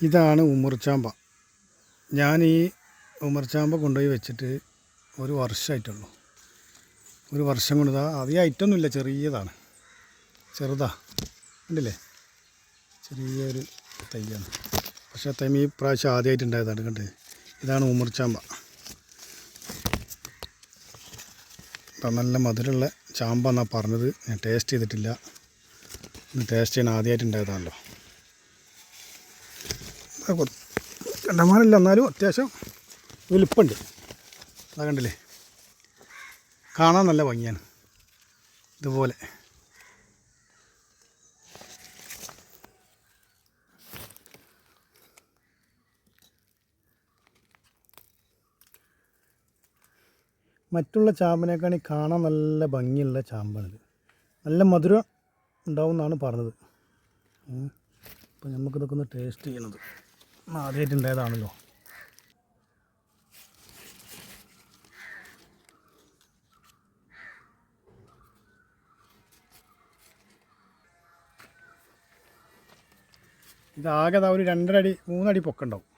ഇതാണ് ഉമ്മർച്ചാമ്പ. ഞാൻ ഈ ഉമ്മർച്ചാമ്പ കൊണ്ടുപോയി വെച്ചിട്ട് ഒരു വർഷമായിട്ടുള്ളൂ. ഒരു വർഷം കൊണ്ട് അധികം ഐറ്റൊന്നുമില്ല, ചെറിയതാണ്, ചെറുതാ, ഉണ്ടല്ലേ, ചെറിയൊരു തൈയാണ്. പക്ഷേ തൈ ഈ പ്രാവശ്യം ആദ്യമായിട്ടുണ്ടായതാണ്. കണ്ടേ, ഇതാണ് ഉമ്മർച്ചാമ്പ. നല്ല മധുരമുള്ള ചാമ്പ എന്നാണ് പറഞ്ഞത്. ഞാൻ ടേസ്റ്റ് ചെയ്തിട്ടില്ല, ടേസ്റ്റ് ചെയ്യാൻ ആദ്യമായിട്ടുണ്ടായതാണല്ലോ. കണ്ടമാനല്ല, എന്നാലും അത്യാവശ്യം വലുപ്പമുണ്ട്. അതാ കണ്ടില്ലേ, കാണാൻ നല്ല ഭംഗിയാണ്. ഇതുപോലെ മറ്റുള്ള ചാമ്പനേക്കാണി കാണാൻ നല്ല ഭംഗിയുള്ള ചാമ്പാണിത്. നല്ല മധുരം ഉണ്ടാവും എന്നാണ് പറഞ്ഞത്. അപ്പോൾ നമുക്കിതൊക്കെ ഒന്ന് ടേസ്റ്റ് ചെയ്യണത് ആദ്യമായിട്ടുണ്ടായതാണല്ലോ. ഇതാകെ ഒരു 2.5 അടി 3 അടി പൊക്കമുണ്ടാവും.